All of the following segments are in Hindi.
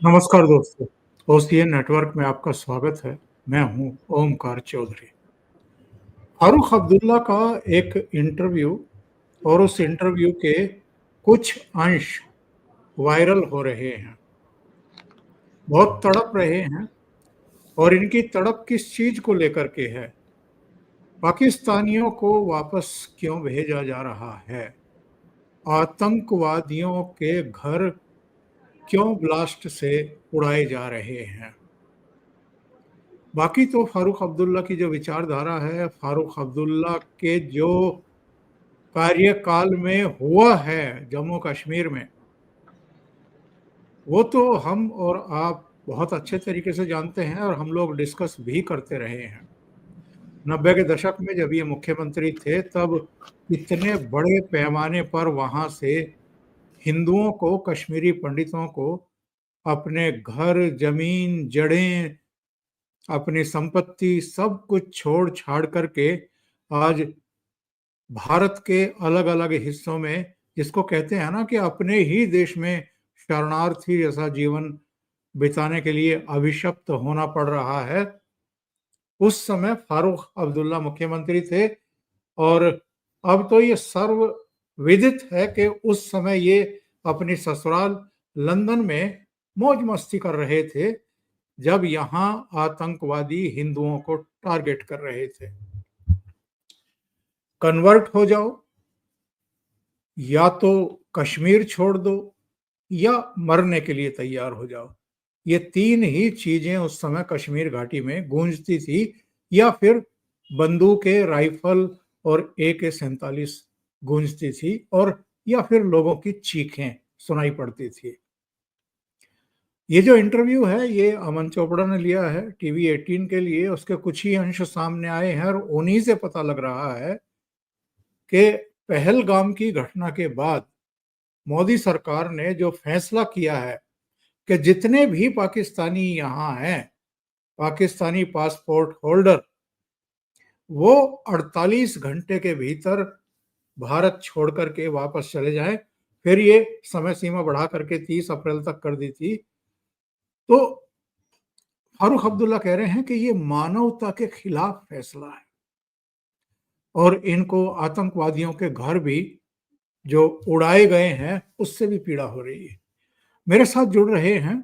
नमस्कार दोस्तों, ओसीएन नेटवर्क में आपका स्वागत है। मैं हूं ओमकार चौधरी। फारूक अब्दुल्ला का एक इंटरव्यू और उस इंटरव्यू के कुछ अंश वायरल हो रहे हैं। बहुत तड़प रहे हैं और इनकी तड़प किस चीज को लेकर के है? पाकिस्तानियों को वापस क्यों भेजा जा रहा है? आतंकवादियों के घर क्यों ब्लास्ट से उड़ाए जा रहे हैं? बाकी तो फारूक अब्दुल्ला की जो विचारधारा है, फारूक अब्दुल्ला के जो कार्यकाल में हुआ है जम्मू कश्मीर में, वो तो हम और आप बहुत अच्छे तरीके से जानते हैं और हम लोग डिस्कस भी करते रहे हैं। 90 के दशक में जब ये मुख्यमंत्री थे, तब इतने बड़े पैमाने पर वहां से हिंदुओं को, कश्मीरी पंडितों को अपने घर, जमीन, जड़ें, अपनी संपत्ति सब कुछ छोड़ छाड़ करके आज भारत के अलग अलग हिस्सों में, जिसको कहते हैं ना कि अपने ही देश में शरणार्थी जैसा जीवन बिताने के लिए अभिशप्त होना पड़ रहा है। उस समय फारूक अब्दुल्ला मुख्यमंत्री थे और अब तो ये सर्व विदित है कि उस समय ये अपनी ससुराल लंदन में मौज मस्ती कर रहे थे, जब यहाँ आतंकवादी हिंदुओं को टारगेट कर रहे थे। कन्वर्ट हो जाओ, या तो कश्मीर छोड़ दो, या मरने के लिए तैयार हो जाओ। ये तीन ही चीजें उस समय कश्मीर घाटी में गूंजती थी, या फिर बंदूकें, राइफल और AK-47 गूंजती थी, और या फिर लोगों की चीखें सुनाई पड़ती थी। ये जो इंटरव्यू है, ये अमन चोपड़ा ने लिया है TV18 के लिए। उसके कुछ ही अंश सामने आए हैं और उन्हीं से पता लग रहा है कि पहलगाम की घटना के बाद मोदी सरकार ने जो फैसला किया है कि जितने भी पाकिस्तानी यहाँ हैं, पाकिस्तानी पासपोर्ट होल्डर, वो 48 घंटे के भीतर भारत छोड़ करके वापस चले जाएं। फिर ये समय सीमा बढ़ा करके 30 अप्रैल तक कर दी थी। तो फारूक अब्दुल्ला कह रहे हैं कि ये मानवता के खिलाफ फैसला है और इनको आतंकवादियों के घर भी जो उड़ाए गए हैं उससे भी पीड़ा हो रही है। मेरे साथ जुड़ रहे हैं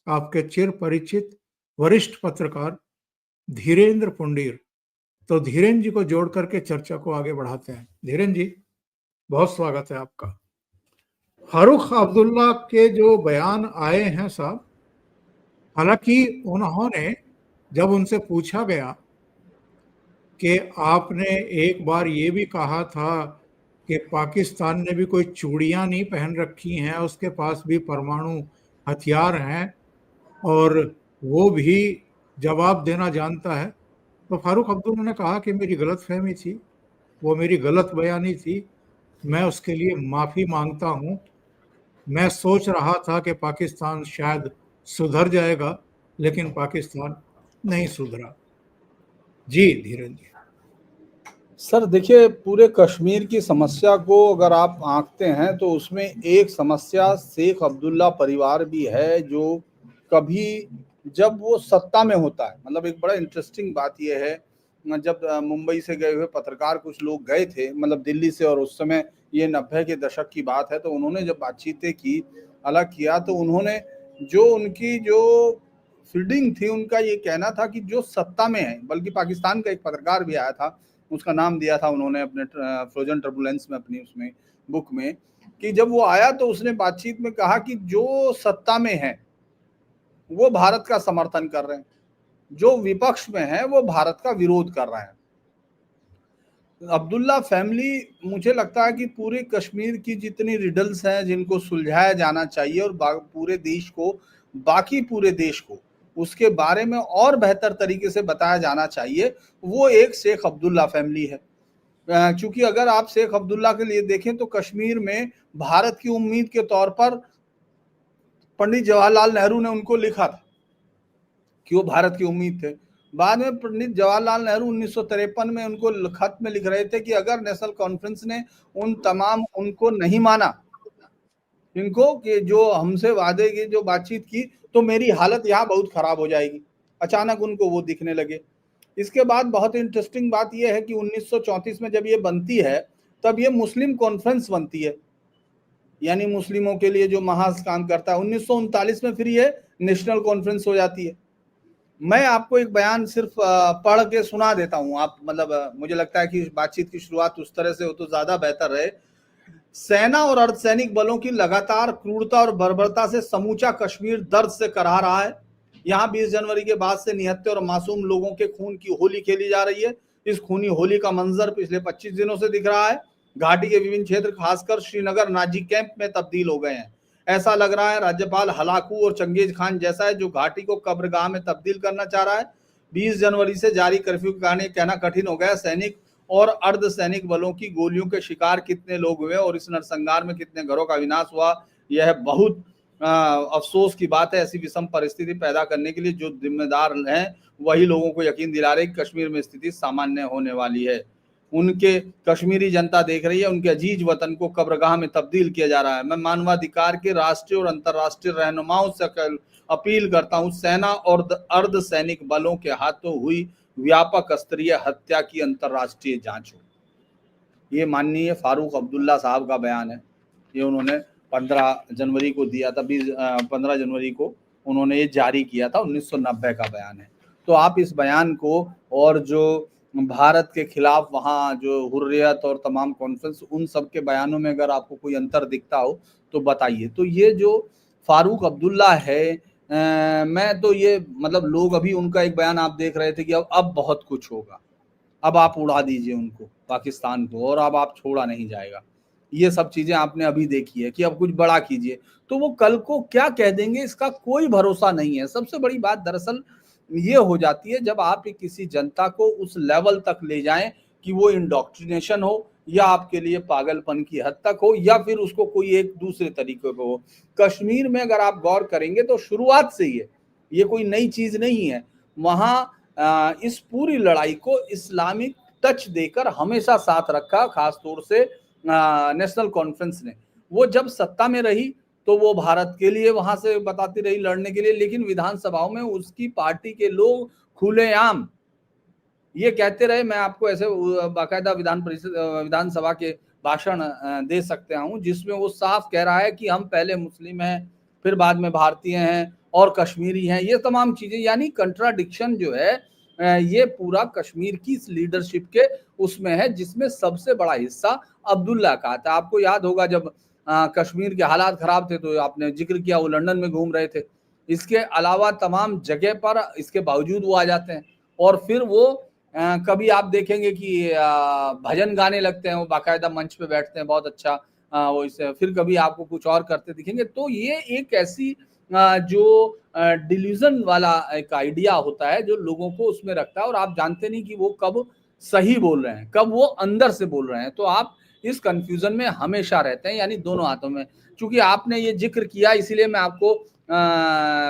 आपके चिर परिचित वरिष्ठ पत्रकार धीरेन्द्र पुंडीर। तो धीरेन्द्र जी को जोड़ करके चर्चा को आगे बढ़ाते हैं। धीरेन्द्र जी, बहुत स्वागत है आपका। फारूक अब्दुल्ला के जो बयान आए हैं साहब, हालांकि उन्होंने, जब उनसे पूछा गया कि आपने एक बार ये भी कहा था कि पाकिस्तान ने भी कोई चूड़ियां नहीं पहन रखी हैं, उसके पास भी परमाणु हथियार हैं और वो भी जवाब देना जानता है, तो फारूक अब्दुल्ला ने कहा कि मेरी गलतफहमी थी, वो मेरी गलत बयानी थी, मैं उसके लिए माफी मांगता हूं। मैं सोच रहा था कि पाकिस्तान शायद सुधर जाएगा, लेकिन पाकिस्तान नहीं सुधरा। जी धीरेन्द्र जी। सर देखिए, पूरे कश्मीर की समस्या को अगर आप आंकते हैं तो उसमें एक समस्या शेख अब्दुल्ला परिवार भी है, जो कभी जब वो सत्ता में होता है, मतलब एक बड़ा इंटरेस्टिंग बात यह है, जब मुंबई से गए हुए पत्रकार कुछ लोग गए थे, मतलब दिल्ली से, और उस समय ये 90 के दशक की बात है, तो उन्होंने जब बातचीतें की, अलग किया, तो उन्होंने जो उनकी जो फील्डिंग थी, उनका ये कहना था कि जो सत्ता में है, बल्कि पाकिस्तान का एक पत्रकार भी आया था, उसका नाम दिया था उन्होंने अपने फ्रोजन टर्बुलेंस में, अपनी उसमें बुक में, कि जब वो आया तो उसने बातचीत में कहा कि जो सत्ता में है वो भारत का समर्थन कर रहे हैं, जो विपक्ष में है वो भारत का विरोध कर रहे हैं। अब्दुल्ला फैमिली, मुझे लगता है कि पूरे कश्मीर की जितनी रिडल्स हैं जिनको सुलझाया जाना चाहिए और पूरे देश को, बाकी पूरे देश को उसके बारे में और बेहतर तरीके से बताया जाना चाहिए, वो एक शेख अब्दुल्ला फैमिली है। क्योंकि अगर आप शेख अब्दुल्ला के लिए देखें तो कश्मीर में भारत की उम्मीद के तौर पर पंडित जवाहरलाल नेहरू ने उनको लिखा था कि वो भारत की उम्मीद थे। बाद में पंडित जवाहरलाल नेहरू 1953 में उनको खत में लिख रहे थे कि अगर नेशनल कॉन्फ्रेंस ने उनको नहीं माना इनको कि जो हमसे वादे की जो बातचीत की तो मेरी हालत यहाँ बहुत खराब हो जाएगी। अचानक उनको वो दिखने लगे। इसके बाद बहुत इंटरेस्टिंग बात यह है कि 1934 में जब ये बनती है तब ये मुस्लिम कॉन्फ्रेंस बनती है, यानी मुस्लिमों के लिए जो महाज काम करता है। 1939 में फिर ये नेशनल कॉन्फ्रेंस हो जाती है। मैं आपको एक बयान सिर्फ पढ़ के सुना देता हूं। आप मतलब मुझे लगता है कि बातचीत की शुरुआत उस तरह से हो तो ज्यादा बेहतर रहे। सेना और अर्धसैनिक बलों की लगातार क्रूरता और बर्बरता से समूचा कश्मीर दर्द से करहा रहा है। यहाँ 20 जनवरी के बाद से निहत्थे और मासूम लोगों के खून की होली खेली जा रही है। इस खूनी होली का मंजर पिछले 25 दिनों से दिख रहा है। घाटी के विभिन्न क्षेत्र खासकर श्रीनगर नाजी कैंप में तब्दील हो गए हैं। ऐसा लग रहा है राज्यपाल हलाकू और चंगेज खान जैसा है जो घाटी को कब्रगाह में तब्दील करना चाह रहा है। 20 जनवरी से जारी कर्फ्यू के कारण कहना कठिन हो गया सैनिक और अर्धसैनिक बलों की गोलियों के शिकार कितने लोग हुए और इस नरसंहार में कितने घरों का विनाश हुआ, यह बहुत अफसोस की बात है। ऐसी विषम परिस्थिति पैदा करने के लिए जो जिम्मेदार हैं वही लोगों को यकीन दिला रहे कि कश्मीर में स्थिति सामान्य होने वाली है। उनके कश्मीरी जनता देख रही है, उनके अजीज वतन को कब्रगाह में तब्दील किया जा रहा है। मैं मानवाधिकार के राष्ट्रीय और अंतर्राष्ट्रीय रहनुमाओं से अपील करता हूं, सेना और अर्धसैनिक बलों के हाथों हुई व्यापक स्तरीय हत्या की अंतर्राष्ट्रीय जांच हो। ये माननीय फारूक अब्दुल्ला साहब का बयान है। ये उन्होंने 15 जनवरी को दिया था। 15 जनवरी को उन्होंने ये जारी किया था। 1990 का बयान है। तो आप इस बयान को और जो भारत के खिलाफ वहाँ जो हुर्रियत और तमाम कॉन्फ्रेंस, उन सब के बयानों में अगर आपको कोई अंतर दिखता हो तो बताइए। तो ये जो फारूक अब्दुल्ला है, मैं तो ये मतलब लोग अभी उनका एक बयान आप देख रहे थे कि अब बहुत कुछ होगा, अब आप उड़ा दीजिए उनको पाकिस्तान को और अब आप छोड़ा नहीं जाएगा। ये सब चीजें आपने अभी देखी है कि अब कुछ बड़ा कीजिए, तो वो कल को क्या कह देंगे इसका कोई भरोसा नहीं है। सबसे बड़ी बात दरअसल ये हो जाती है जब आप किसी जनता को उस लेवल तक ले जाएं कि वो इंडोक्ट्रिनेशन हो या आपके लिए पागलपन की हद तक हो या फिर उसको कोई एक दूसरे तरीके को हो। कश्मीर में अगर आप गौर करेंगे तो शुरुआत से ही है, ये कोई नई चीज नहीं है। वहां इस पूरी लड़ाई को इस्लामिक टच देकर हमेशा साथ रखा, खासतौर से नेशनल कॉन्फ्रेंस ने। वो जब सत्ता में रही तो वो भारत के लिए वहां से बताती रही लड़ने के लिए, लेकिन विधानसभाओं में उसकी पार्टी के लोग खुलेआम ये कहते रहे। मैं आपको ऐसे बाकायदा विधानसभा के भाषण दे सकते हूँ जिसमें वो साफ कह रहा है कि हम पहले मुस्लिम हैं, फिर बाद में भारतीय हैं और कश्मीरी हैं। ये तमाम चीजें यानी कंट्राडिक्शन जो है ये पूरा कश्मीर की इस लीडरशिप के उसमें है, जिसमें सबसे बड़ा हिस्सा अब्दुल्ला का था। आपको याद होगा जब कश्मीर के हालात खराब थे तो आपने जिक्र किया वो लंदन में घूम रहे थे। इसके अलावा तमाम जगह पर इसके बावजूद वो आ जाते हैं और फिर वो कभी आप देखेंगे कि भजन गाने लगते हैं, वो बाकायदा मंच पे बैठते हैं, बहुत अच्छा वो इसे फिर कभी आपको कुछ और करते दिखेंगे। तो ये एक ऐसी जो डिल्यूजन वाला एक आइडिया होता है जो लोगों को उसमें रखता है और आप जानते नहीं कि वो कब सही बोल रहे हैं, कब वो अंदर से बोल रहे हैं। तो आप इस कंफ्यूजन में हमेशा रहते हैं, यानी दोनों हाथों में। चूंकि आपने ये जिक्र किया इसीलिए मैं आपको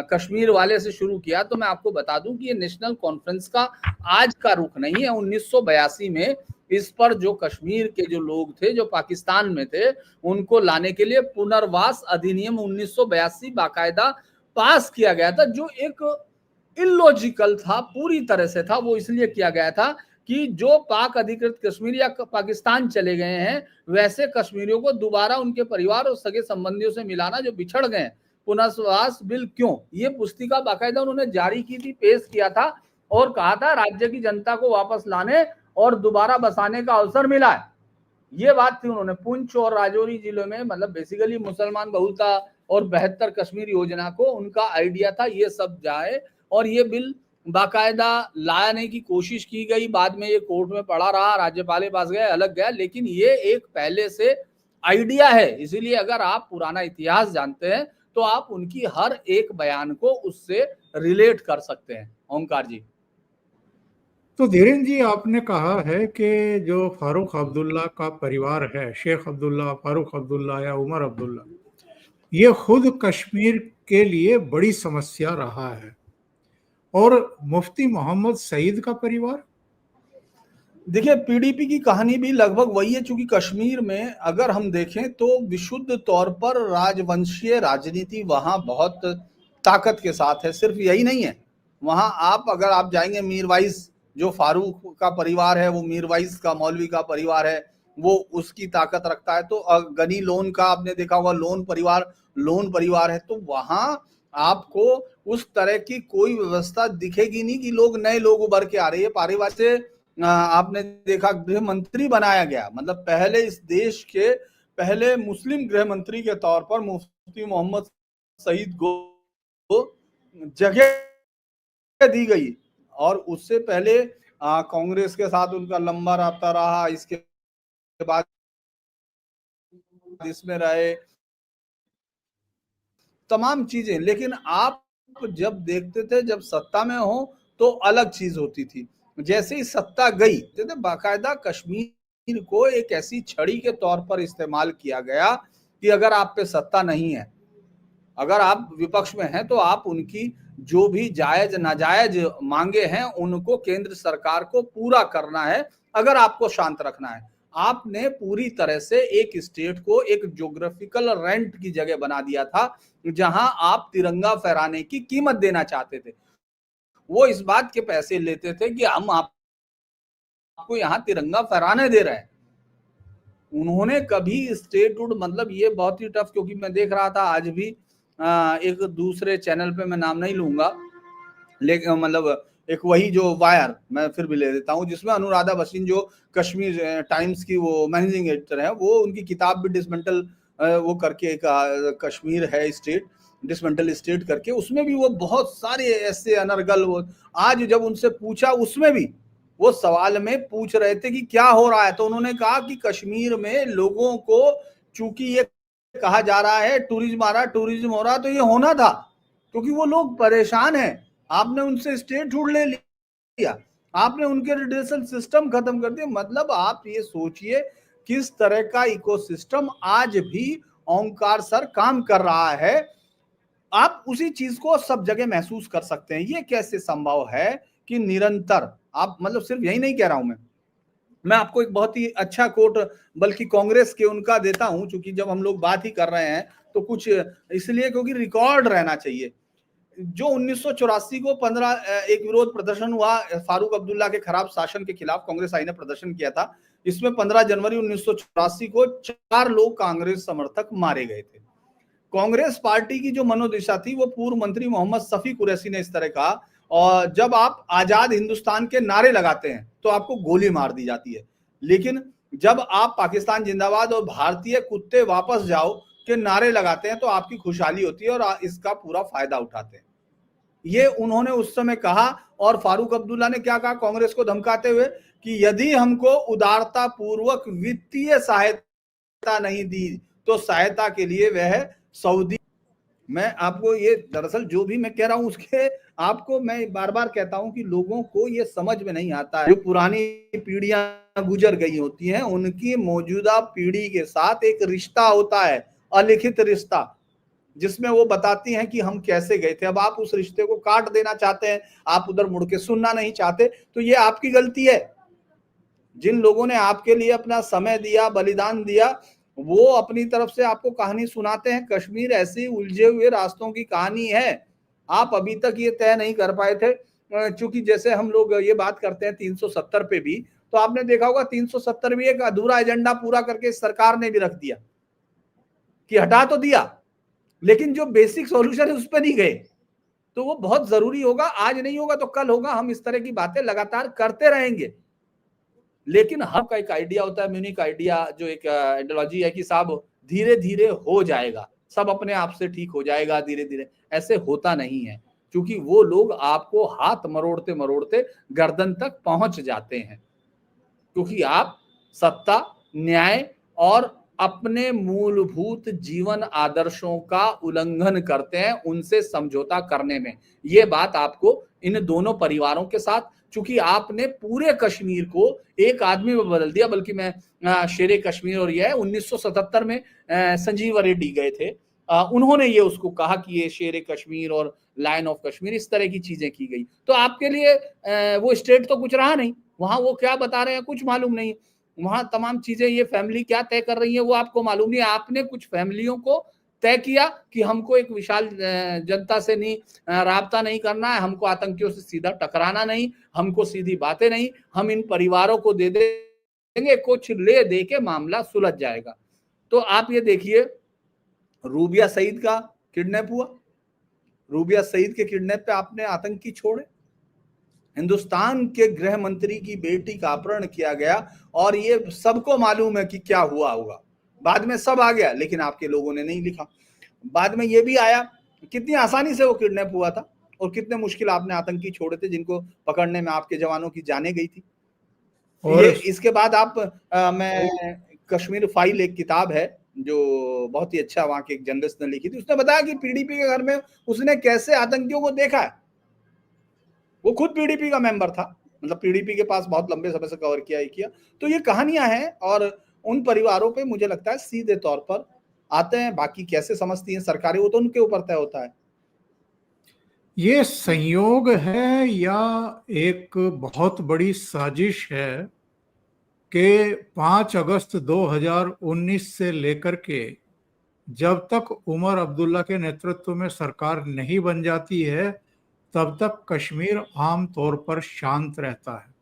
कश्मीर वाले से शुरू किया। तो मैं आपको बता दूं कि ये नेशनल कॉन्फ्रेंस का आज का रुख नहीं है। 1982 में इस पर जो कश्मीर के जो लोग थे जो पाकिस्तान में थे उनको लाने के लिए पुनर्वास अधिनियम 1982 बाकायदा पास किया गया था, जो एक इलॉजिकल था, पूरी तरह से था। वो इसलिए किया गया था कि जो पाक अधिकृत कश्मीर या पाकिस्तान चले गए हैं वैसे कश्मीरियों को दोबारा उनके परिवार और सगे संबंधियों से मिलाना जो बिछड़ गए, पुनर्वास बिल क्यों, ये पुस्तिका बाकायदा उन्होंने जारी की थी, पेश किया था और कहा था राज्य की जनता को वापस लाने और दोबारा बसाने का अवसर मिला है। ये बात थी। उन्होंने पुंछ और राजौरी जिलों में मतलब बेसिकली मुसलमान बहुलता और 72 कश्मीर योजना को उनका आइडिया था ये सब जाए, और ये बिल बाकायदा लाने की कोशिश की गई। बाद में ये कोर्ट में पड़ा रहा, राज्यपाल के पास गया, अलग गया, लेकिन ये एक पहले से आइडिया है। इसीलिए अगर आप पुराना इतिहास जानते हैं तो आप उनकी हर एक बयान को उससे रिलेट कर सकते हैं। ओंकार जी। तो धीरेन्द्र जी, आपने कहा है कि जो फारूक अब्दुल्ला का परिवार है, शेख अब्दुल्ला, फारूक अब्दुल्ला या उमर अब्दुल्ला, ये खुद कश्मीर के लिए बड़ी समस्या रहा है। और मुफ्ती मोहम्मद सईद का परिवार, देखिए पीडीपी की कहानी भी लगभग वही है, चूंकि कश्मीर में अगर हम देखें तो विशुद्ध तौर पर राजवंशीय राजनीति वहां बहुत ताकत के साथ है। सिर्फ यही नहीं है, वहां अगर आप जाएंगे मीरवाइज, जो फारूक का परिवार है वो मीरवाइज का, मौलवी का परिवार है, वो उसकी ताकत रखता है। तो गनी लोन का आपने देखा होगा, लोन परिवार है। तो वहां आपको उस तरह की कोई व्यवस्था दिखेगी नहीं कि नए लोग उभर के आ रहे हैं। पारिवारिक से आपने देखा गृह मंत्री बनाया गया, मतलब पहले इस देश के पहले मुस्लिम गृह मंत्री के तौर पर मुफ्ती मोहम्मद सईद को जगह दी गई। और उससे पहले कांग्रेस के साथ उनका लंबा राब्ता रहा, इसके बाद इसमें रहे तमाम चीजें। लेकिन आप जब देखते थे, जब सत्ता में हो तो अलग चीज होती थी। जैसे ही सत्ता गई तो बाकायदा कश्मीर को एक ऐसी छड़ी के तौर पर इस्तेमाल किया गया कि अगर आप पे सत्ता नहीं है, अगर आप विपक्ष में हैं, तो आप उनकी जो भी जायज नाजायज मांगे हैं उनको केंद्र सरकार को पूरा करना है, अगर आपको शांत रखना है। आपने पूरी तरह से एक स्टेट को एक ज्योग्राफिकल रेंट की जगह बना दिया था, जहां आप तिरंगा फहराने की कीमत देना चाहते थे। वो इस बात के पैसे लेते थे कि हम आपको यहां तिरंगा फहराने दे रहे हैं। उन्होंने कभी स्टेटहुड, मतलब ये बहुत ही टफ, क्योंकि मैं देख रहा था आज भी एक दूसरे चैनल पे, मैं नाम नहीं लूंगा, लेकिन मतलब एक वही जो वायर, मैं फिर भी ले देता हूँ, जिसमें अनुराधा भसीन जो कश्मीर टाइम्स की वो मैनेजिंग एडिटर है, वो उनकी किताब भी डिसमेंटल वो करके एक कश्मीर है स्टेट, डिसमेंटल स्टेट करके, उसमें भी वो बहुत सारे ऐसे अनर्गल, वो आज जब उनसे पूछा, उसमें भी वो सवाल में पूछ रहे थे कि क्या हो रहा है, तो उन्होंने कहा कि कश्मीर में लोगों को, चूंकि ये कहा जा रहा है टूरिज्म हो रहा, तो ये होना था क्योंकि वो लोग परेशान हैं। आपने उनसे स्टेटहुड ले लिया, आपने उनके रिलेशन सिस्टम खत्म कर दिया। मतलब आप ये सोचिए किस तरह का इकोसिस्टम आज भी ओंकार सर काम कर रहा है। आप उसी चीज को सब जगह महसूस कर सकते हैं। ये कैसे संभव है कि निरंतर आप, मतलब सिर्फ यही नहीं कह रहा हूं मैं आपको एक बहुत ही अच्छा कोट बल्कि कांग्रेस के उनका देता हूं, क्योंकि जब हम लोग बात ही कर रहे हैं तो कुछ इसलिए क्योंकि रिकॉर्ड रहना चाहिए। जो 1984 को 15 एक विरोध प्रदर्शन हुआ फारूक अब्दुल्ला के खराब शासन के खिलाफ, कांग्रेस आई ने प्रदर्शन किया था। इसमें 15 जनवरी 1984 को 4 लोग कांग्रेस समर्थक मारे गए थे। कांग्रेस पार्टी की जो मनोदिशा थी, वो पूर्व मंत्री मोहम्मद शफी कुरैशी ने इस तरह कहा, और जब आप आजाद हिंदुस्तान के नारे लगाते हैं तो आपको गोली मार दी जाती है, लेकिन जब आप पाकिस्तान जिंदाबाद और भारतीय कुत्ते वापस जाओ के नारे लगाते हैं तो आपकी खुशहाली होती है और इसका पूरा फायदा उठाते हैं। ये उन्होंने उस समय कहा। और फारूक अब्दुल्ला ने क्या कहा कांग्रेस को धमकाते हुए कि यदि हमको उदारता पूर्वक वित्तीय सहायता नहीं दी तो सहायता के लिए वह सऊदी। मैं आपको ये, दरअसल जो भी मैं कह रहा हूं उसके आपको मैं बार बार कहता हूं कि लोगों को ये समझ में नहीं आता है। जो पुरानी पीढ़ियां गुजर गई होती हैं, उनकी मौजूदा पीढ़ी के साथ एक रिश्ता होता है, अलिखित रिश्ता, जिसमें वो बताती हैं कि हम कैसे गए थे। अब आप उस रिश्ते को काट देना चाहते हैं, आप उधर मुड़ के सुनना नहीं चाहते, तो ये आपकी गलती है। जिन लोगों ने आपके लिए अपना समय दिया, बलिदान दिया, वो अपनी तरफ से आपको कहानी सुनाते हैं। कश्मीर ऐसी उलझे हुए रास्तों की कहानी है, आप अभी तक ये तय नहीं कर पाए थे। चूंकि जैसे हम लोग ये बात करते हैं 370 पे भी, तो आपने देखा होगा 370 भी एक अधूरा एजेंडा पूरा करके सरकार ने भी रख दिया कि हटा तो दिया, लेकिन जो बेसिक सॉल्यूशन है उस पर नहीं गए। तो वो बहुत जरूरी होगा, आज नहीं होगा तो कल होगा। हम इस तरह की बातें लगातार करते रहेंगे, लेकिन हम का एक आइडिया होता है, म्यूनिक आइडिया, जो एक आइडियोलॉजी है कि साहब धीरे धीरे हो जाएगा, सब अपने आप से ठीक हो जाएगा धीरे धीरे। ऐसे होता नहीं है, क्योंकि वो लोग आपको हाथ मरोड़ते मरोड़ते गर्दन तक पहुंच जाते हैं, क्योंकि आप सत्ता, न्याय और अपने मूलभूत जीवन आदर्शों का उल्लंघन करते हैं उनसे समझौता करने में। ये बात आपको इन दोनों परिवारों के साथ, चूंकि आपने पूरे कश्मीर को एक आदमी में बदल दिया, बल्कि मैं शेरे कश्मीर, और यह 1977 में संजीव रेड्डी गए थे, उन्होंने ये उसको कहा कि ये शेरे कश्मीर और लायन ऑफ कश्मीर, इस तरह की चीजें की गई। तो आपके लिए वो स्टेट तो कुछ रहा नहीं, वहां वो क्या बता रहे हैं कुछ मालूम नहीं, वहां तमाम चीजें ये फैमिली क्या तय कर रही है वो आपको मालूम नहीं। आपने कुछ फैमिलियों को तय किया कि हमको एक विशाल जनता से नहीं राबता नहीं करना है, हमको आतंकियों से सीधा टकराना नहीं, हमको सीधी बातें नहीं, हम इन परिवारों को दे देंगे, कुछ ले दे के मामला सुलझ जाएगा। तो आप ये देखिए, रूबिया सईद का किडनैप हुआ, रूबिया सईद के किडनैप पे आपने आतंकी छोड़े, हिंदुस्तान के गृह मंत्री की बेटी का अपहरण किया गया, और ये सबको मालूम है कि क्या हुआ होगा। बाद में सब आ गया, लेकिन आपके लोगों ने नहीं लिखा। बाद में ये भी आया कितनी आसानी से वो किडनैप हुआ था, और कितने मुश्किल आपने आतंकी छोड़े थे जिनको पकड़ने में आपके जवानों की जाने गई थी। ये इसके बाद आप मैं कश्मीर फाइल एक किताब है जो बहुत ही अच्छा वहां के एक जर्नलिस्ट ने लिखी थी, उसने बताया कि पीडीपी के घर में उसने कैसे आतंकियों को देखा है। वो खुद पीडीपी का मेंबर था, मतलब पीडीपी के पास बहुत लंबे समय से कवर किया। तो ये कहानियां हैं, और उन परिवारों पे मुझे लगता है सीधे तौर पर आते हैं। बाकी कैसे समझती हैं सरकारें वो तो उनके ऊपर तय होता है। ये संयोग है या एक बहुत बड़ी साजिश है कि 5 अगस्त 2019 से लेकर के जब तक उमर अब्दुल्ला के नेतृत्व में सरकार नहीं बन जाती है तब तक कश्मीर आम तौर पर शांत रहता है।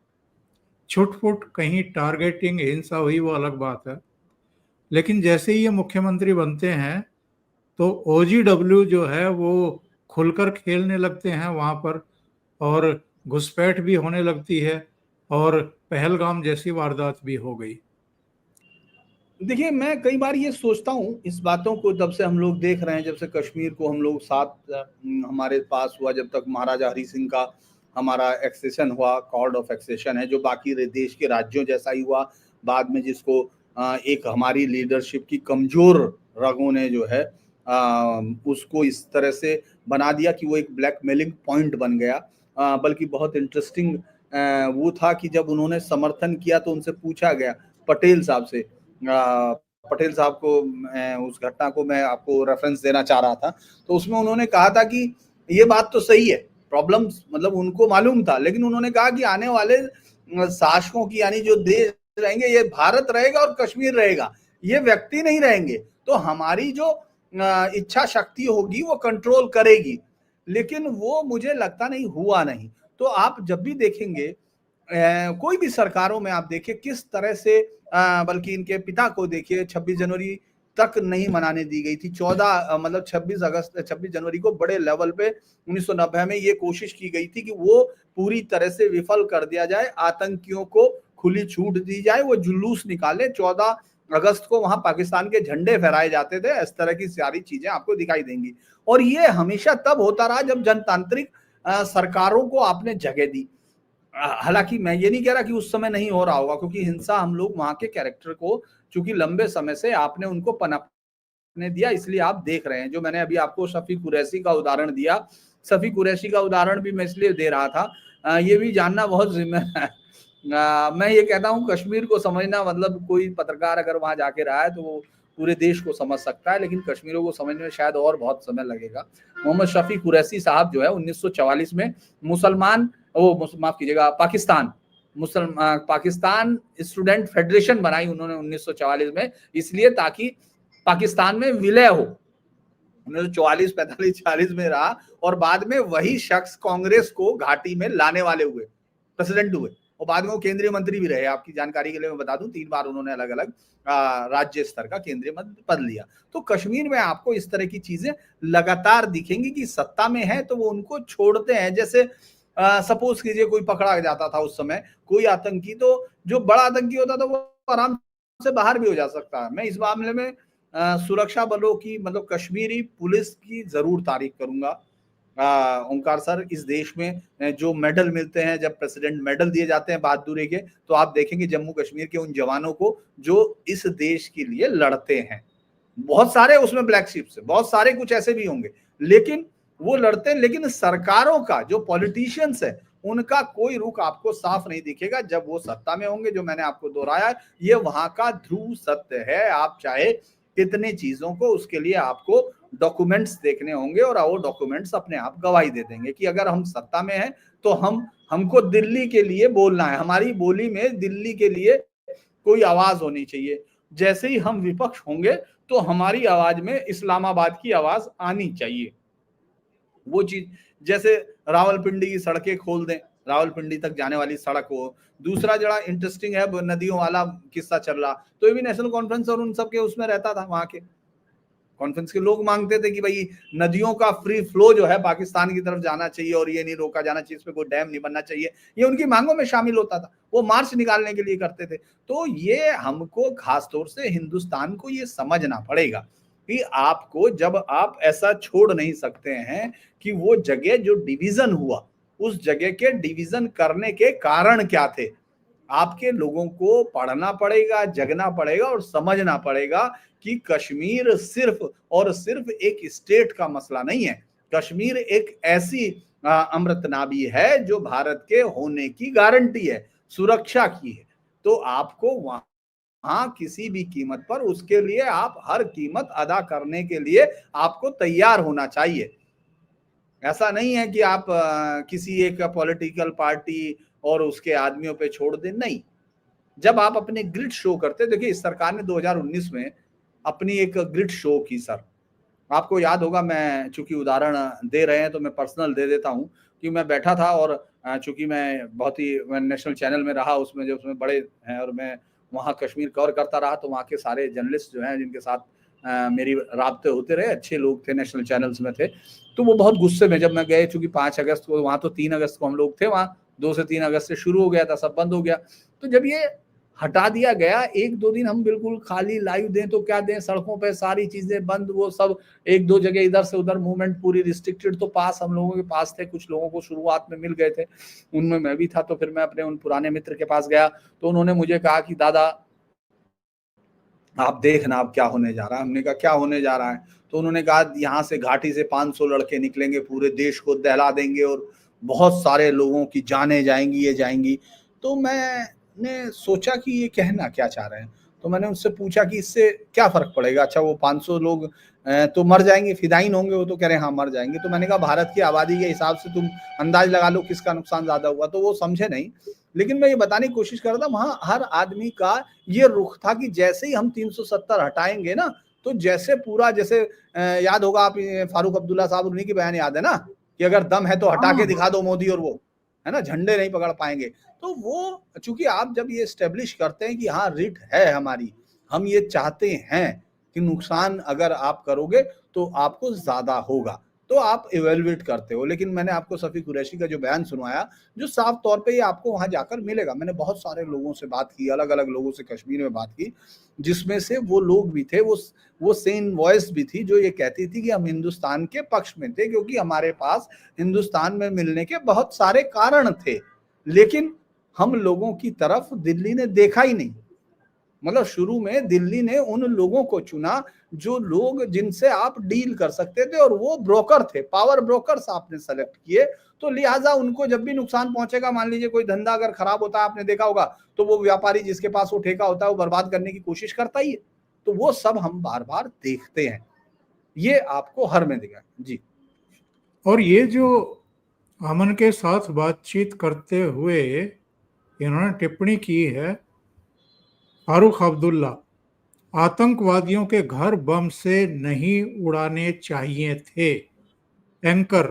छुटपुट कहीं टारगेटिंग हिंसा हुई वो अलग बात है, लेकिन जैसे ही ये मुख्यमंत्री बनते हैं तो ओजीडब्ल्यू जो है वो खुलकर खेलने लगते हैं वहां पर, और घुसपैठ भी होने लगती है, और पहलगाम जैसी वारदात भी हो गई। देखिए, मैं कई बार ये सोचता हूँ इस बातों को, जब से हम लोग देख रहे हैं, जब से कश्मीर को हम लोग साथ हमारे पास हुआ, जब तक महाराजा हरि सिंह का हमारा एक्सेशन हुआ, कॉर्ड ऑफ एक्सेशन है जो बाकी देश के राज्यों जैसा ही हुआ, बाद में जिसको एक हमारी लीडरशिप की कमजोर रगों ने जो है उसको इस तरह से बना दिया कि वो एक ब्लैकमेलिंग पॉइंट बन गया। बल्कि बहुत इंटरेस्टिंग वो था कि जब उन्होंने समर्थन किया तो उनसे पूछा गया पटेल साहब से, पटेल साहब को, उस घटना को मैं आपको रेफरेंस देना चाह रहा था, तो उसमें उन्होंने कहा था कि ये बात तो सही है, प्रॉब्लम्स मतलब उनको मालूम था, लेकिन उन्होंने कहा कि आने वाले शासकों की यानी जो देश रहेंगे ये भारत रहेगा और कश्मीर रहेगा, ये व्यक्ति नहीं रहेंगे, तो हमारी जो इच्छा शक्ति होगी वो कंट्रोल करेगी। लेकिन वो मुझे लगता नहीं हुआ नहीं। तो आप जब भी देखेंगे कोई भी सरकारों में आप देखिए किस तरह से बल्कि इनके पिता को देखिए 26 जनवरी तक नहीं मनाने दी गई थी। 14 मतलब 26 जनवरी को बड़े लेवल पे 1990 में ये कोशिश की गई थी कि वो पूरी तरह से विफल कर दिया जाए, आतंकियों को खुली छूट दी जाए, वो जुलूस निकाले। 14 अगस्त को वहां पाकिस्तान के झंडे फहराए जाते थे। इस तरह की सारी चीजें आपको दिखाई देंगी, और ये हमेशा तब होता रहा जब जनतांत्रिक सरकारों को आपने जगह दी। हालांकि मैं ये नहीं कह रहा कि उस समय नहीं हो रहा होगा, क्योंकि हिंसा हम लोग वहां के कैरेक्टर को चूंकि लंबे समय से आपने उनको पनपने दिया, इसलिए आप देख रहे हैं। जो मैंने अभी आपको शफी कुरैशी का उदाहरण दिया, शफी कुरैशी का उदाहरण भी मैं इसलिए दे रहा था, ये भी जानना बहुत जिम्मे है। मैं ये कहता हूँ कश्मीर को समझना, मतलब कोई पत्रकार अगर वहां जाके रहा है तो वो पूरे देश को समझ सकता है, लेकिन कश्मीरों को समझने में शायद और बहुत समय लगेगा। मोहम्मद शफी कुरैशी साहब जो है 1944 में मुसलमान, वो माफ कीजिएगा, पाकिस्तान स्टूडेंट फेडरेशन बनाई उन्होंने 1944 में, इसलिए ताकि पाकिस्तान में विलय हो। 1944, 45, 46 में रहा, और बाद में वही शख्स कांग्रेस को घाटी में लाने वाले हुए, प्रेसिडेंट हुए, और बाद में वो केंद्रीय मंत्री भी रहे। आपकी जानकारी के लिए मैं बता दूं 3 बार उन्होंने अलग अलग राज्य स्तर का केंद्रीय पद लिया। तो कश्मीर में आपको इस तरह की चीजें लगातार दिखेंगी कि सत्ता में है तो वो उनको छोड़ते हैं। जैसे सपोज कीजिए कोई पकड़ा जाता था उस समय कोई आतंकी, तो जो बड़ा आतंकी होता था वो आराम से बाहर भी हो जा सकता है। मैं इस मामले में सुरक्षा बलों की, मतलब कश्मीरी पुलिस की जरूर तारीफ करूंगा। ओंकार सर, इस देश में जो मेडल मिलते हैं, जब प्रेसिडेंट मेडल दिए जाते हैं बहादुरी के, तो आप देखेंगे जम्मू कश्मीर के उन जवानों को जो इस देश के लिए लड़ते हैं। बहुत सारे उसमें ब्लैक शिप्स है, बहुत सारे कुछ ऐसे भी होंगे, लेकिन वो लड़ते हैं। लेकिन सरकारों का जो पॉलिटिशियंस है उनका कोई रुख आपको साफ नहीं दिखेगा जब वो सत्ता में होंगे। जो मैंने आपको दोहराया, ये वहां का ध्रुव सत्य है। आप चाहे इतने चीजों को, उसके लिए आपको डॉक्यूमेंट्स देखने होंगे और वो डॉक्यूमेंट्स अपने आप गवाही दे देंगे कि अगर हम सत्ता में हैं तो हमको दिल्ली के लिए बोलना है, हमारी बोली में दिल्ली के लिए कोई आवाज होनी चाहिए। जैसे ही हम विपक्ष होंगे तो हमारी आवाज में इस्लामाबाद की आवाज आनी चाहिए। वो चीज, जैसे रावलपिंडी की सड़कें खोल दें, रावलपिंडी तक जाने वाली सड़क हो। दूसरा जरा इंटरेस्टिंग है, नदियों वाला किस्सा चल रहा, तो ये भी नेशनल कॉन्फ्रेंस और उन सब के उसमें रहता था, वहां के कॉन्फ्रेंस के लोग मांगते थे कि भाई नदियों का फ्री फ्लो जो है पाकिस्तान की तरफ जाना चाहिए और ये नहीं रोका जाना चाहिए, इस पे कोई डैम नहीं बनना चाहिए, ये उनकी मांगों में शामिल होता था, वो मार्च निकालने के लिए करते थे। तो ये हमको खासतौर से हिंदुस्तान को ये समझना पड़ेगा कि आपको, जब आप ऐसा छोड़ नहीं सकते हैं कि वो जगह जो डिवीजन हुआ, उस जगह के डिवीजन करने के कारण क्या थे, आपके लोगों को पढ़ना पड़ेगा, जगना पड़ेगा और समझना पड़ेगा कि कश्मीर सिर्फ और सिर्फ एक स्टेट का मसला नहीं है। कश्मीर एक ऐसी अमृत नाभी है जो भारत के होने की गारंटी है, सुरक्षा की है। तो आपको वहां किसी भी कीमत पर, उसके लिए आप हर कीमत अदा करने के लिए आपको तैयार होना चाहिए। ऐसा नहीं है कि आप किसी एक पॉलिटिकल पार्टी और उसके आदमियों पे छोड़ दें, नहीं। जब आप अपने ग्रिड शो करते, देखिए इस सरकार ने 2019 में अपनी एक ग्रिड शो की सर, आपको याद होगा, मैं चूंकि उदाहरण दे रहे हैं तो मैं पर्सनल दे देता हूं कि मैं बैठा था और चूंकि मैं बहुत ही नेशनल चैनल में रहा, उसमें जो उसमें बड़े हैं और मैं वहां कश्मीर कवर करता रहा, तो वहां के सारे जर्नलिस्ट जो हैं जिनके साथ मेरी राब्ते होते रहे, अच्छे लोग थे, नेशनल चैनल्स में थे, तो वो बहुत गुस्से में, जब मैं गए, चूंकि 5 अगस्त को वहां, तो 3 अगस्त को हम लोग थे वहां, 2 से 3 अगस्त से शुरू हो गया था, सब बंद हो गया। तो जब ये हटा दिया गया, 1-2 दिन हम बिल्कुल खाली लाइव दें तो क्या दें, सड़कों पे सारी चीजें बंद, वो सब 1-2 जगह इधर से उधर मूवमेंट पूरी रिस्ट्रिक्टेड, तो पास हम लोगों के पास थे, कुछ लोगों को शुरुआत में मिल गए थे, उनमें मैं भी था। तो फिर मैं अपने उन पुराने मित्र के पास गया, तो उन्होंने मुझे कहा कि दादा आप देखना अब क्या होने जा रहा है। हमने कहा क्या होने जा रहा है? तो उन्होंने कहा यहाँ से घाटी से 500 लड़के निकलेंगे, पूरे देश को दहला देंगे और बहुत सारे लोगों की जानें जाएंगी, ये जाएंगी। तो मैंने सोचा कि ये कहना क्या चाह रहे हैं, तो मैंने उनसे पूछा कि इससे क्या फर्क पड़ेगा? अच्छा वो 500 लोग तो मर जाएंगे, फिदाइन होंगे? वो तो कह रहे हैं हाँ मर जाएंगे। तो मैंने कहा भारत की आबादी के हिसाब से तुम अंदाज लगा लो किसका नुकसान ज्यादा हुआ। तो वो समझे नहीं, लेकिन मैं ये बताने की कोशिश कर रहा था, वहां हर आदमी का ये रुख था कि जैसे ही हम 370 हटाएंगे ना, तो जैसे पूरा, जैसे याद होगा आप, फारूक अब्दुल्ला साहब, उन्हीं की बयान याद है ना कि अगर दम है तो हटा के दिखा दो मोदी और वो, है ना, झंडे नहीं पकड़ पाएंगे। तो वो, चूंकि आप जब ये स्टेब्लिश करते हैं कि हाँ रिट है हमारी, हम ये चाहते हैं कि नुकसान अगर आप करोगे तो आपको ज्यादा होगा, तो आप इवेल्युएट करते हो। लेकिन मैंने आपको सफी कुरैशी का जो बयान सुनवाया, जो साफ तौर पे ये आपको वहां जाकर मिलेगा, मैंने बहुत सारे लोगों से बात की, अलग अलग लोगों से कश्मीर में बात की, जिसमें से वो लोग भी थे, वो सेम वॉइस भी थी जो ये कहती थी कि हम हिंदुस्तान के पक्ष में थे, क्योंकि हमारे पास हिंदुस्तान में मिलने के बहुत सारे कारण थे, लेकिन हम लोगों की तरफ दिल्ली ने देखा ही नहीं। मतलब शुरू में दिल्ली ने उन लोगों को चुना जो लोग जिनसे आप डील कर सकते थे, और वो ब्रोकर थे, पावर ब्रोकर्स आपने सेलेक्ट किए। तो लिहाजा उनको जब भी नुकसान पहुंचेगा, मान लीजिए कोई धंधा अगर खराब होता है, आपने देखा होगा, तो वो व्यापारी जिसके पास वो ठेका होता है वो बर्बाद करने की कोशिश करता ही है। तो वो सब हम बार बार देखते हैं, ये आपको हर में दिखा जी। और ये जो अमन के साथ बातचीत करते हुए इन्होंने टिप्पणी की है, फारूक अब्दुल्ला, आतंकवादियों के घर बम से नहीं उड़ाने चाहिए थे। एंकर,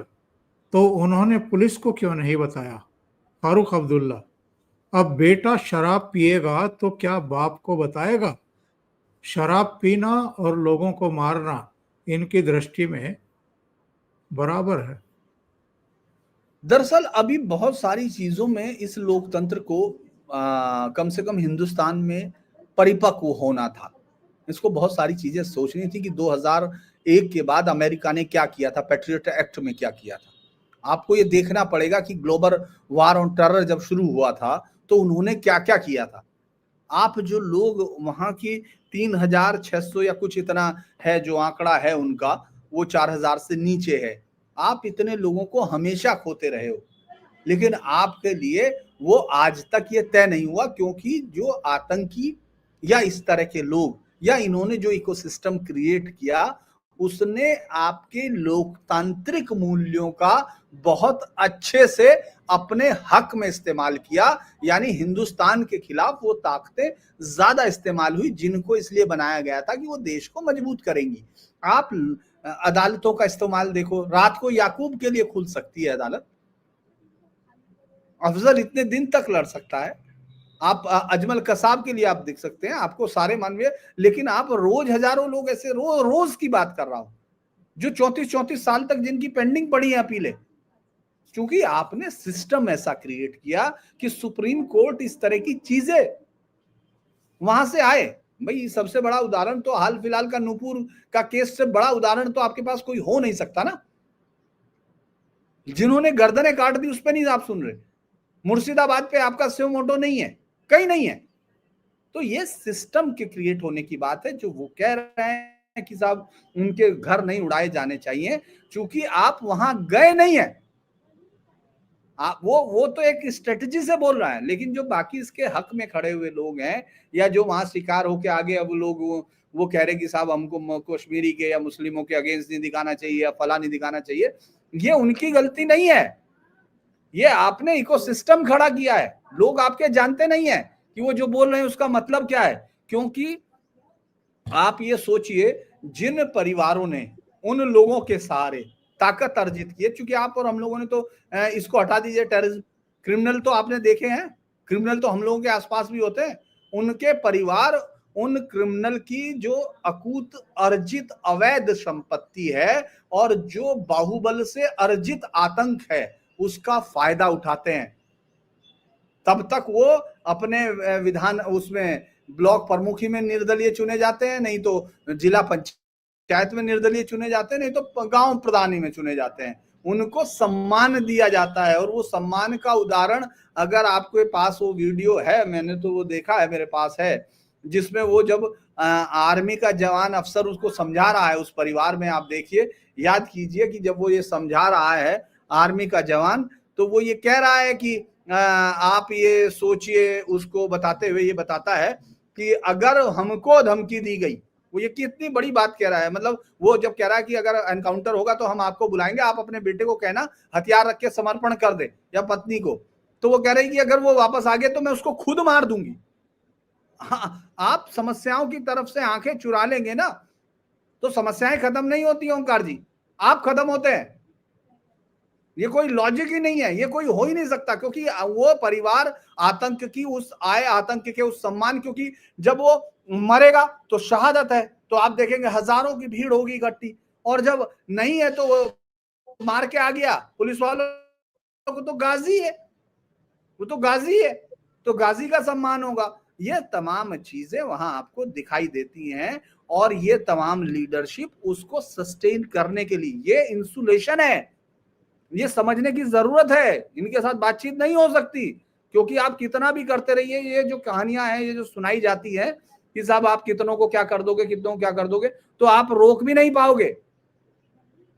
तो उन्होंने पुलिस को क्यों नहीं बताया? फारूक अब्दुल्ला, अब बेटा शराब पिएगा तो क्या बाप को बताएगा? शराब पीना और लोगों को मारना इनकी दृष्टि में बराबर है। दरअसल अभी बहुत सारी चीजों में इस लोकतंत्र को कम से कम हिंदुस्तान में परिपक्व होना था। इसको बहुत सारी चीजें सोचनी थी कि 2001 के बाद अमेरिका ने क्या किया था, पैट्रियट एक्ट में क्या किया था। आपको ये देखना पड़ेगा कि ग्लोबल वार ऑन टेरर जब शुरू हुआ था तो उन्होंने क्या क्या किया था। आप जो लोग वहां की 3600 या कुछ इतना है जो आंकड़ा है उनका, वो 4000 से नीचे है। आप इतने लोगों को हमेशा खोते रहे हो, लेकिन आपके लिए वो आज तक ये तय नहीं हुआ, क्योंकि जो आतंकी या इस तरह के लोग या इन्होंने जो इकोसिस्टम क्रिएट किया उसने आपके लोकतांत्रिक मूल्यों का बहुत अच्छे से अपने हक में इस्तेमाल किया। यानी हिंदुस्तान के खिलाफ वो ताकतें ज्यादा इस्तेमाल हुई जिनको इसलिए बनाया गया था कि वो देश को मजबूत करेंगी। आप अदालतों का इस्तेमाल देखो, रात को याकूब के लिए खुल सकती है अदालत, अफजल इतने दिन तक लड़ सकता है, आप अजमल कसाब के लिए आप देख सकते हैं, आपको सारे मानवीय, लेकिन आप रोज हजारों लोग ऐसे रोज की बात कर रहा हूं जो 34-34 साल तक जिनकी पेंडिंग पड़ी है अपीलें, क्योंकि आपने सिस्टम ऐसा क्रिएट किया कि सुप्रीम कोर्ट इस तरह की चीजें वहां से आए। भाई सबसे बड़ा उदाहरण तो हाल फिलहाल का नूपुर का केस से बड़ा उदाहरण तो आपके पास कोई हो नहीं सकता ना। जिन्होंने गर्दनें काट दी उस पर नहीं आप सुन रहे, मुर्शिदाबाद पे आपका स्यो मोटो नहीं है, कहीं नहीं है। तो ये सिस्टम के क्रिएट होने की बात है। जो वो कह रहे हैं कि साहब उनके घर नहीं उड़ाए जाने चाहिए, क्योंकि आप वहां गए नहीं है। आप वो तो एक स्ट्रेटजी से बोल रहा है, लेकिन जो बाकी इसके हक में खड़े हुए लोग हैं या जो वहां शिकार होके आगे अब लोग वो कह रहे कि साहब हमको कश्मीरी के या मुस्लिमों के अगेंस्ट नहीं दिखाना चाहिए या फला नहीं दिखाना चाहिए, ये उनकी गलती नहीं है। ये आपने इकोसिस्टम खड़ा किया है। लोग आपके जानते नहीं है कि वो जो बोल रहे हैं उसका मतलब क्या है। क्योंकि आप ये सोचिए, जिन परिवारों ने उन लोगों के सहारे ताकत अर्जित की है, क्योंकि आप और हम लोगों ने तो इसको हटा दीजिए, टेररिज्म, क्रिमिनल तो आपने देखे हैं, क्रिमिनल तो हम लोगों के आसपास भी होते हैं। उनके परिवार उन क्रिमिनल की जो अकूत अर्जित अवैध संपत्ति है और जो बाहुबल से अर्जित आतंक है उसका फायदा उठाते हैं। तब तक वो अपने विधान उसमें ब्लॉक प्रमुखी में निर्दलीय चुने जाते हैं, नहीं तो जिला पंचायत में निर्दलीय चुने जाते हैं, नहीं तो गांव प्रधानी में चुने जाते हैं। उनको सम्मान दिया जाता है। और वो सम्मान का उदाहरण अगर आपके पास वो वीडियो है, मैंने तो वो देखा है, मेरे पास है, जिसमें वो जब आर्मी का जवान अफसर उसको समझा रहा है, उस परिवार में आप देखिए, याद कीजिए कि जब वो ये समझा रहा है आर्मी का जवान, तो वो ये कह रहा है कि आप ये सोचिए, उसको बताते हुए ये बताता है कि अगर हमको धमकी दी गई, वो ये कितनी बड़ी बात कह रहा है। मतलब वो जब कह रहा है कि अगर एनकाउंटर होगा तो हम आपको बुलाएंगे, आप अपने बेटे को कहना हथियार रख के समर्पण कर दे, या पत्नी को। तो वो कह रही कि अगर वो वापस आ गए तो मैं उसको खुद मार दूंगी। हाँ, आप समस्याओं की तरफ से आंखें चुरा लेंगे ना तो समस्याएं खत्म नहीं होती ओंकार जी, आप खत्म होते हैं। ये कोई लॉजिक ही नहीं है, ये कोई हो ही नहीं सकता। क्योंकि वो परिवार आतंक की उस आय, आतंक के उस सम्मान, क्योंकि जब वो मरेगा तो शहादत है, तो आप देखेंगे हजारों की भीड़ होगी इकट्ठी, और जब नहीं है तो वो मार के आ गया पुलिस वालों को, तो गाजी है, वो तो गाजी है, तो गाजी का सम्मान होगा। ये तमाम चीजें वहां आपको दिखाई देती हैं, और ये तमाम लीडरशिप उसको सस्टेन करने के लिए, ये इंसुलेशन है, ये समझने की जरूरत है। इनके साथ बातचीत नहीं हो सकती, क्योंकि आप कितना भी करते रहिए, ये जो कहानियां हैं, ये जो सुनाई जाती है कि साहब आप कितनों को क्या कर दोगे, कितनों को क्या कर दोगे, तो आप रोक भी नहीं पाओगे।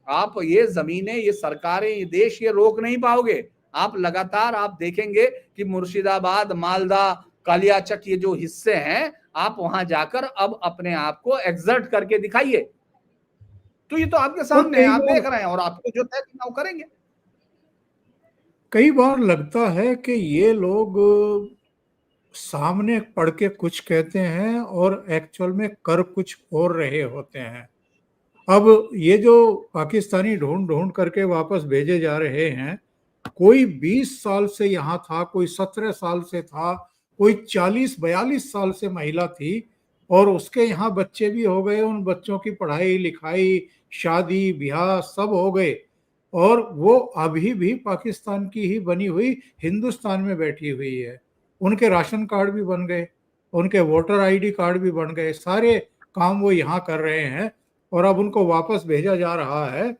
आप ये जमीनें, ये सरकारें, ये देश, ये रोक नहीं पाओगे। आप लगातार आप देखेंगे कि मुर्शिदाबाद, मालदा, कालियाचक, ये जो हिस्से हैं, आप वहां जाकर अब अपने आप को एग्जर्ट करके दिखाइए। तो ये तो आपके सामने है, आप देख रहे हैं, और आपको जो तय करना वो करेंगे। कई बार लगता है कि ये लोग सामने पढ़ के कुछ कहते हैं और एक्चुअल में कर कुछ और रहे होते हैं। अब ये जो पाकिस्तानी ढूंढ ढूंढ करके वापस भेजे जा रहे हैं, कोई 20 साल से यहाँ था, कोई 17 साल से था, कोई 40-42 साल से महिला थी, और उसके यहाँ बच्चे भी हो गए, उन बच्चों की पढ़ाई लिखाई, शादी ब्याह सब हो गए, और वो अभी भी पाकिस्तान की ही बनी हुई हिंदुस्तान में बैठी हुई है। उनके राशन कार्ड भी बन गए, उनके वोटर आईडी कार्ड भी बन गए, सारे काम वो यहाँ कर रहे हैं, और अब उनको वापस भेजा जा रहा है।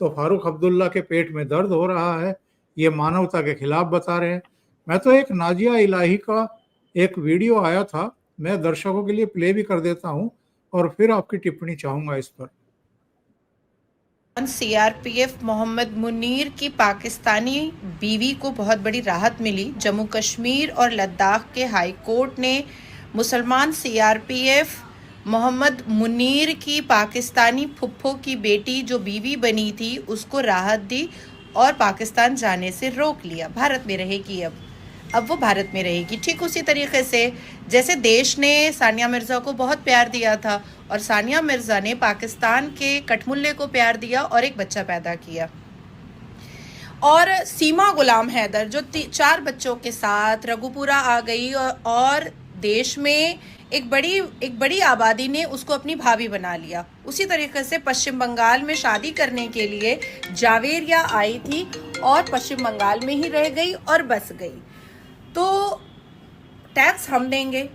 तो फारूक अब्दुल्ला के पेट में दर्द हो रहा है, ये मानवता के खिलाफ बता रहे हैं। मैं तो एक नाजिया इलाही का एक वीडियो आया था, मैं दर्शकों के लिए प्ले भी कर देता हूं, और फिर आपकी टिप्पणी चाहूंगा इस पर। सीआरपीएफ मोहम्मद मुनीर की पाकिस्तानी बीवी को बहुत बड़ी राहत मिली। जम्मू कश्मीर और लद्दाख के हाई कोर्ट ने मुसलमान सीआरपीएफ मोहम्मद मुनीर की पाकिस्तानी फुफ्फो की बेटी जो बीवी बनी थी उसको राहत दी और पाकिस्तान जाने से रोक लिया, भारत में रहेगी अब वो भारत में रहेगी। ठीक उसी तरीके से जैसे देश ने सानिया मिर्ज़ा को बहुत प्यार दिया था और सानिया मिर्ज़ा ने पाकिस्तान के कठमुल्ले को प्यार दिया और एक बच्चा पैदा किया। और सीमा गुलाम हैदर जो 4 बच्चों के साथ रघुपुरा आ गई और देश में एक बड़ी आबादी ने उसको अपनी भाभी बना लिया। उसी तरीके से पश्चिम बंगाल में शादी करने के लिए जावेरिया आई थी और पश्चिम बंगाल में ही रह गई और बस गई। तो टैक्स हम देंगे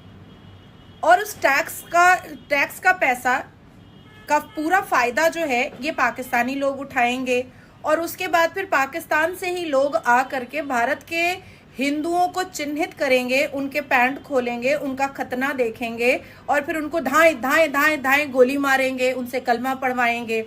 और उस टैक्स का पैसा का पूरा फ़ायदा जो है ये पाकिस्तानी लोग उठाएंगे और उसके बाद फिर पाकिस्तान से ही लोग आ करके भारत के हिंदुओं को चिन्हित करेंगे, उनके पैंट खोलेंगे, उनका खतना देखेंगे और फिर उनको धाएं गोली मारेंगे, उनसे कलमा पढ़वाएंगे।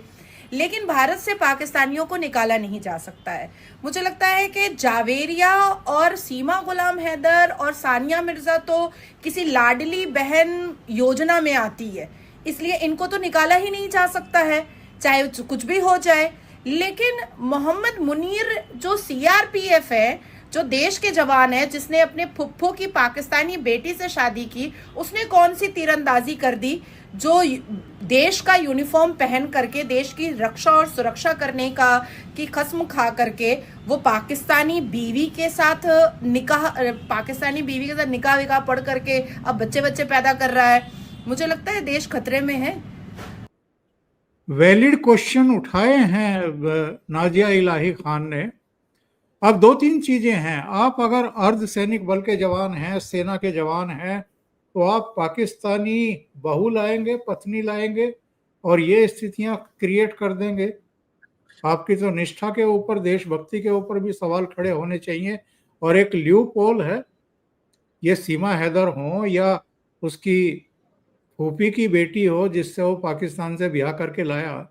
लेकिन भारत से पाकिस्तानियों को निकाला नहीं जा सकता है। मुझे लगता है कि जावेरिया और सीमा गुलाम हैदर और सानिया मिर्ज़ा तो किसी लाडली बहन योजना में आती है, इसलिए इनको तो निकाला ही नहीं जा सकता है, चाहे कुछ भी हो जाए। लेकिन मोहम्मद मुनीर जो सीआरपीएफ है, जो देश के जवान है, जिसने अपने फुफ्फो की पाकिस्तानी बेटी से शादी की, उसने कौन सी तीरंदाजी कर दी जो देश का यूनिफॉर्म पहन करके देश की रक्षा और सुरक्षा करने की कसम खा करके वो पाकिस्तानी बीवी के साथ निकाह विकाह पढ़ करके अब बच्चे पैदा कर रहा है। मुझे लगता है देश खतरे में है। वैलिड क्वेश्चन उठाए हैं नाजिया इलाही खान ने। अब 2-3 चीजें हैं। आप अगर अर्धसैनिक बल के जवान हैं, सेना के जवान हैं, तो आप पाकिस्तानी बहू लाएंगे, पत्नी लाएंगे और ये स्थितियां क्रिएट कर देंगे। आपकी तो निष्ठा के ऊपर, देशभक्ति के ऊपर भी सवाल खड़े होने चाहिए। और एक ल्यूप होल है, ये सीमा हैदर हो या उसकी फूफी की बेटी हो जिससे वो पाकिस्तान से ब्याह करके लाया,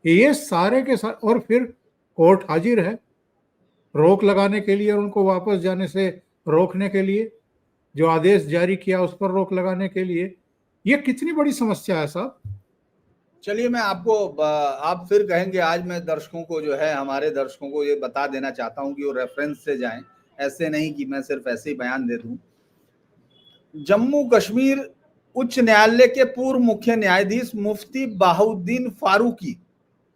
ये सारे के साथ, और फिर कोर्ट हाजिर है रोक लगाने के लिए और उनको वापस जाने से रोकने के लिए, जो आदेश जारी किया उस पर रोक लगाने के लिए। ये कितनी बड़ी समस्या है साहब। चलिए, मैं आपको, आप फिर कहेंगे, आज मैं दर्शकों को जो है, हमारे दर्शकों को ये बता देना चाहता हूं कि वो रेफरेंस से जाएं, ऐसे नहीं कि मैं सिर्फ ऐसे ही बयान दे दूं। जम्मू कश्मीर उच्च न्यायालय के पूर्व मुख्य न्यायाधीश मुफ्ती बाहुद्दीन फारूकी,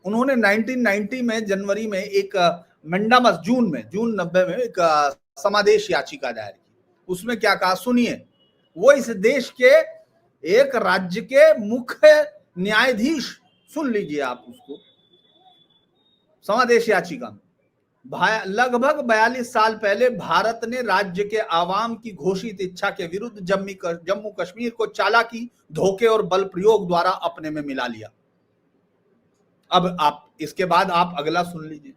उन्होंने 1990 में जनवरी में एक मंडामस जून 90 में एक समादेश याचिका दायर की। उसमें क्या कहा सुनिए। वो इस देश के एक राज्य के मुख्य न्यायाधीश, सुन लीजिए आप उसको, समादेश याचिका में लगभग 42 साल पहले भारत ने राज्य के आवाम की घोषित इच्छा के विरुद्ध जम्मू कश्मीर को चालाकी, धोखे और बल प्रयोग द्वारा अपने में मिला लिया। अब आप इसके बाद आप अगला सुन लीजिए।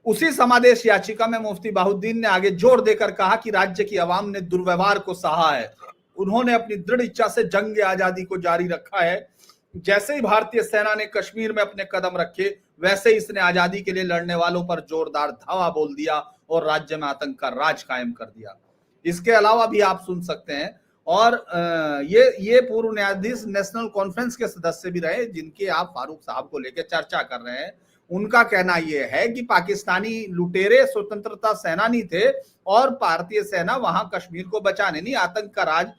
उसी समादेश याचिका में मुफ्ती बाहुद्दीन ने आगे जोर देकर कहा कि राज्य की आवाम ने दुर्व्यवहार को सहा है, उन्होंने अपनी दृढ़ इच्छा से जंग आजादी को जारी रखा है। जैसे ही भारतीय सेना ने कश्मीर में अपने कदम रखे, वैसे ही इसने आजादी के लिए लड़ने वालों पर जोरदार धावा बोल दिया और राज्य में आतंक का राज कायम कर दिया। इसके अलावा भी आप सुन सकते हैं। और ये पूर्व न्यायाधीश नेशनल कॉन्फ्रेंस के सदस्य भी रहे, जिनके आप फारूक साहब को लेकर चर्चा कर रहे हैं। उनका कहना यह है कि पाकिस्तानी लुटेरे स्वतंत्रता सेनानी थे और भारतीय सेना वहां कश्मीर को बचाने नहीं, आतंक का राज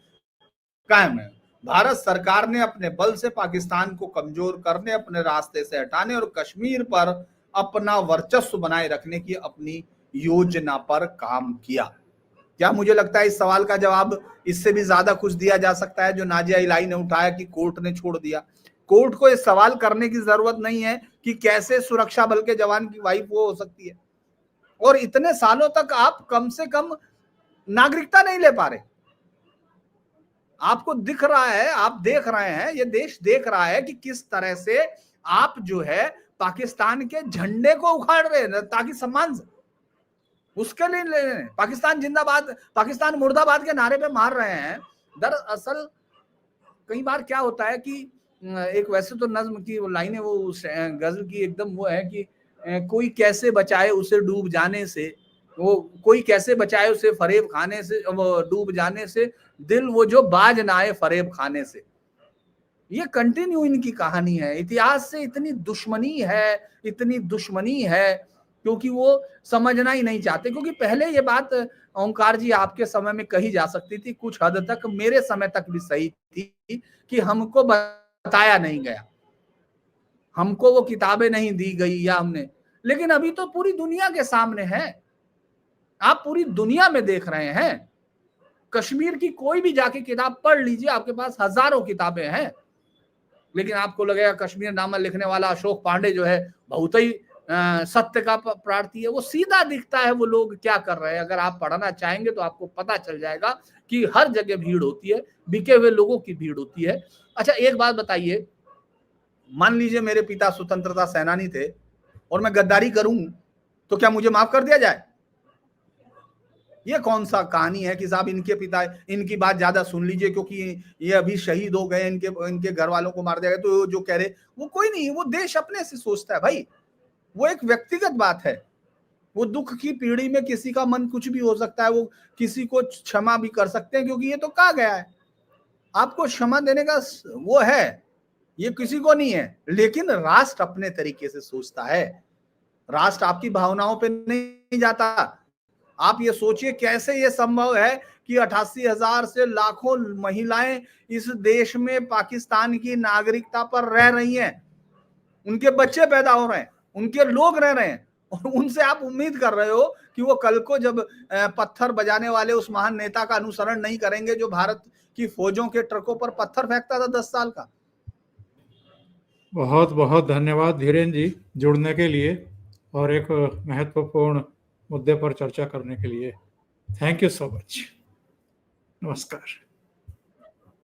कायम है। भारत सरकार ने अपने बल से पाकिस्तान को कमजोर करने, अपने रास्ते से हटाने और कश्मीर पर अपना वर्चस्व बनाए रखने की अपनी योजना पर काम किया। क्या मुझे लगता है इस सवाल का जवाब इससे भी ज्यादा कुछ दिया जा सकता है जो नाजिया इलाही ने उठाया कि कोर्ट ने छोड़ दिया। कोर्ट को इस सवाल करने की जरूरत नहीं है कि कैसे सुरक्षा बल के जवान की वाइफ वो हो सकती है, और इतने सालों तक आप कम से कम नागरिकता नहीं ले पा रहे। आपको दिख रहा है, आप देख रहे हैं, ये देश देख रहा है कि किस तरह से आप जो है पाकिस्तान के झंडे को उखाड़ रहे हैं ताकि सम्मान उसके लिए ले रहे हैं। पाकिस्तान जिंदाबाद, पाकिस्तान मुर्दाबाद के नारे पे मार रहे हैं। दरअसल कई बार क्या होता है कि एक, वैसे तो नज्म की वो लाइनें, वो गजल की एकदम वो है कि कोई कैसे बचाए उसे डूब जाने से, वो कोई कैसे बचाए उसे फरेब खाने से, वो डूब जाने से, दिल वो जो बाज ना आए फरेब खाने से। ये कंटिन्यू इनकी कहानी है। इतिहास से इतनी दुश्मनी है क्योंकि वो समझना ही नहीं चाहते। क्योंकि पहले ये बात ओंकार जी आपके समय में कही जा सकती थी, कुछ हद तक मेरे समय तक भी सही थी, कि हमको बताया नहीं गया, हमको वो किताबें नहीं दी गई या हमने, लेकिन अभी तो पूरी दुनिया के सामने है, आप पूरी दुनिया में देख रहे हैं। कश्मीर की कोई भी जाके किताब पढ़ लीजिए, आपके पास हजारों किताबें हैं, लेकिन आपको लगेगा कश्मीर नामा लिखने वाला अशोक पांडे जो है बहुत ही सत्य का प्रार्थी है। वो सीधा दिखता है वो लोग क्या कर रहे हैं। अगर आप पढ़ना चाहेंगे तो आपको पता चल जाएगा कि हर जगह भीड़ होती है, बिके हुए लोगों की भीड़ होती है। अच्छा एक बात बताइए, मान लीजिए मेरे पिता स्वतंत्रता सेनानी थे और मैं गद्दारी करूं तो क्या मुझे माफ कर दिया जाए? ये कौन सा कहानी है कि साहब इनके पिता, इनकी बात ज्यादा सुन लीजिए क्योंकि ये अभी शहीद हो गए, इनके घर वालों को मार दिया गया, तो जो कह रहे वो कोई नहीं, वो देश अपने से सोचता है भाई, वो एक व्यक्तिगत बात है। वो दुख की पीढ़ी में किसी का मन कुछ भी हो सकता है, वो किसी को क्षमा भी कर सकते हैं, क्योंकि ये तो कहा गया है आपको क्षमा देने का वो है, ये किसी को नहीं है। लेकिन राष्ट्र अपने तरीके से सोचता है, राष्ट्र आपकी भावनाओं पे नहीं जाता। आप ये सोचिए कैसे ये संभव है कि 88,000 से लाखों महिलाएं इस देश में पाकिस्तान की नागरिकता पर रह रही हैं, उनके बच्चे पैदा हो रहे हैं, उनके लोग रह रहे हैं, और उनसे आप उम्मीद कर रहे हो कि वो कल को जब पत्थर बजाने वाले उस महान नेता का अनुसरण नहीं करेंगे जो भारत की फौजों के ट्रकों पर पत्थर फेंकता था 10 साल का। बहुत बहुत धन्यवाद धीरेन्द्र जी जुड़ने के लिए और एक महत्वपूर्ण मुद्दे पर चर्चा करने के लिए। Thank you so much. नमस्कार।